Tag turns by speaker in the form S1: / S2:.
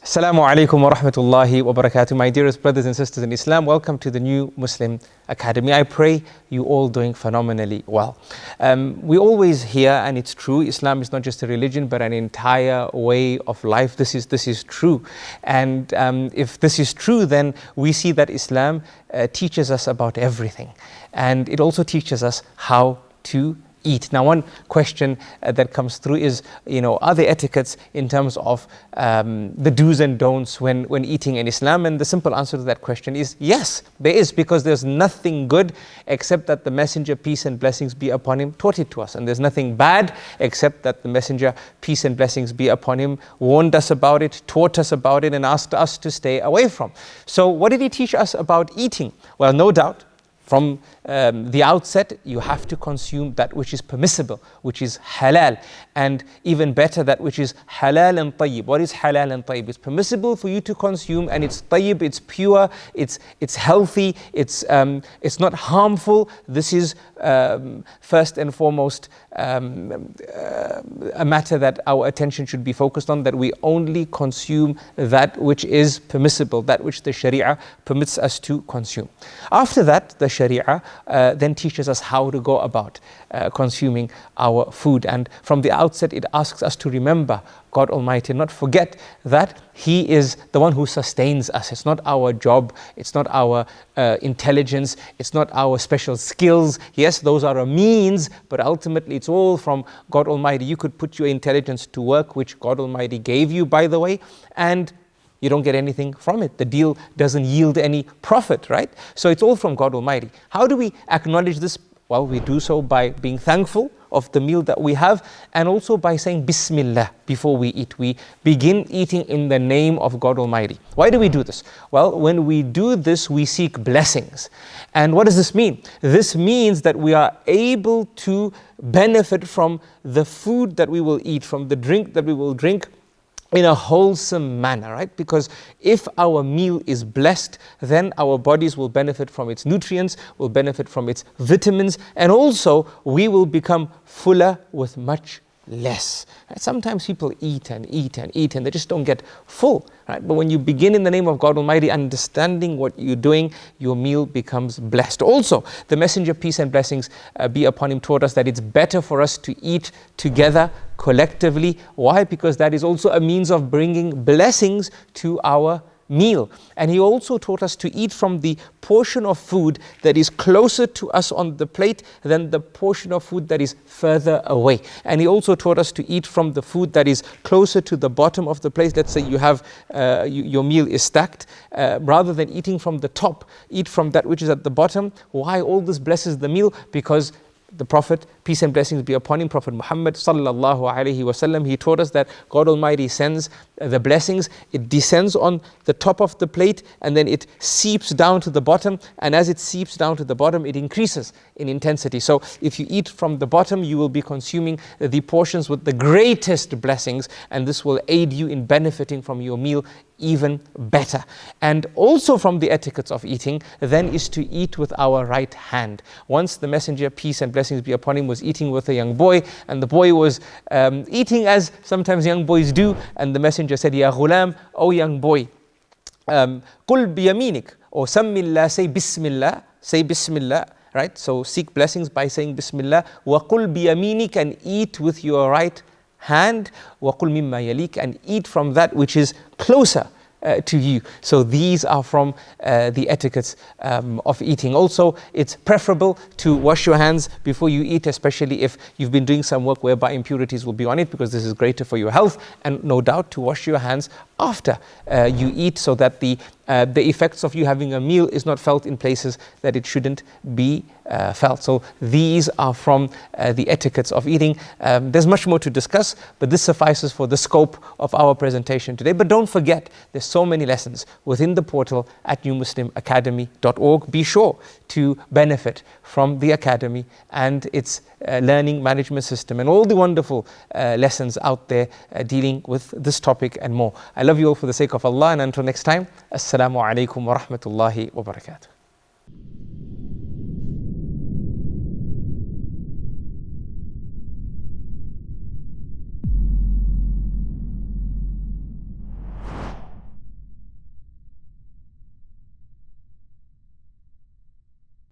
S1: Assalamu alaikum wa rahmatullahi wa barakatuh. My dearest brothers and sisters in Islam, welcome to the New Muslim Academy. I pray you all doing phenomenally well. We always hear, and it's true, Islam is not just a religion but an entire way of life. This is true. And if this is true, then we see that Islam teaches us about everything. And it also teaches us how to eat. Now, one question that comes through is, are there etiquettes in terms of the do's and don'ts when eating in Islam? And the simple answer to that question is yes, there is, because there's nothing good except that the Messenger, peace and blessings be upon him, taught it to us. And there's nothing bad except that the Messenger, peace and blessings be upon him, warned us about it, taught us about it, and asked us to stay away from. So what did he teach us about eating? Well, no doubt, from the outset, you have to consume that which is permissible, which is halal, and even better, that which is halal and tayyib. What is halal and tayyib? It's permissible for you to consume, and it's tayyib, it's pure, it's healthy, it's not harmful. This is first and foremost a matter that our attention should be focused on, that we only consume that which is permissible, that which the Sharia permits us to consume. After that, the Sharia then teaches us how to go about consuming our food. And from the outset, it asks us to remember God Almighty, not forget that He is the one who sustains us. It's not our job, it's not our intelligence, it's not our special skills. Yes, those are a means, but ultimately it's all from God Almighty. You could put your intelligence to work, which God Almighty gave you, by the way, and you don't get anything from it. The deal doesn't yield any profit, right? So it's all from God Almighty. How do we acknowledge this? Well, we do so by being thankful of the meal that we have, and also by saying Bismillah before we eat. We begin eating in the name of God Almighty. Why do we do this? Well, when we do this, we seek blessings. And what does this mean? This means that we are able to benefit from the food that we will eat, from the drink that we will drink, in a wholesome manner, right? Because if our meal is blessed, then our bodies will benefit from its nutrients, will benefit from its vitamins, and also we will become fuller with much less. Right? Sometimes people eat and eat and eat and they just don't get full, right? But when you begin in the name of God Almighty, understanding what you're doing, your meal becomes blessed. Also, the Messenger, peace and blessings be upon him, taught us that it's better for us to eat together collectively. Why? Because that is also a means of bringing blessings to our meal. And he also taught us to eat from the portion of food that is closer to us on the plate than the portion of food that is further away. And he also taught us to eat from the food that is closer to the bottom of the plate. Let's say you have your meal is stacked, rather than eating from the top, eat from that which is at the bottom. Why all this blesses the meal? Because the Prophet, peace and blessings be upon him, Prophet Muhammad sallallahu alaihi wasallam, he taught us that God Almighty sends the blessings. It descends on the top of the plate and then it seeps down to the bottom. And as it seeps down to the bottom, it increases in intensity. So if you eat from the bottom, you will be consuming the portions with the greatest blessings, and this will aid you in benefiting from your meal even better. And also from the etiquettes of eating then is to eat with our right hand. Once the Messenger, peace and blessings be upon him, was eating with a young boy, and the boy was eating as sometimes young boys do, and the Messenger said, Ya ghulam, O young boy, Qul biyaminik, or Sammillah, say Bismillah, right? So seek blessings by saying Bismillah. Wa qul biyaminik, and eat with your right hand. Wa qul mimma yalik, and eat from that which is closer to you. So these are from the etiquettes of eating. Also, it's preferable to wash your hands before you eat, especially if you've been doing some work whereby impurities will be on it, because this is greater for your health. And no doubt to wash your hands after you eat, so that the effects of you having a meal is not felt in places that it shouldn't be felt. So these are from the etiquettes of eating. There's much more to discuss, but this suffices for the scope of our presentation today. But don't forget, there's so many lessons within the portal at newmuslimacademy.org. Be sure to benefit from the academy and its learning management system and all the wonderful lessons out there dealing with this topic and more. I love you all for the sake of Allah, and until next time, Assalamu alaikum wa rahmatullahi wa barakatuh.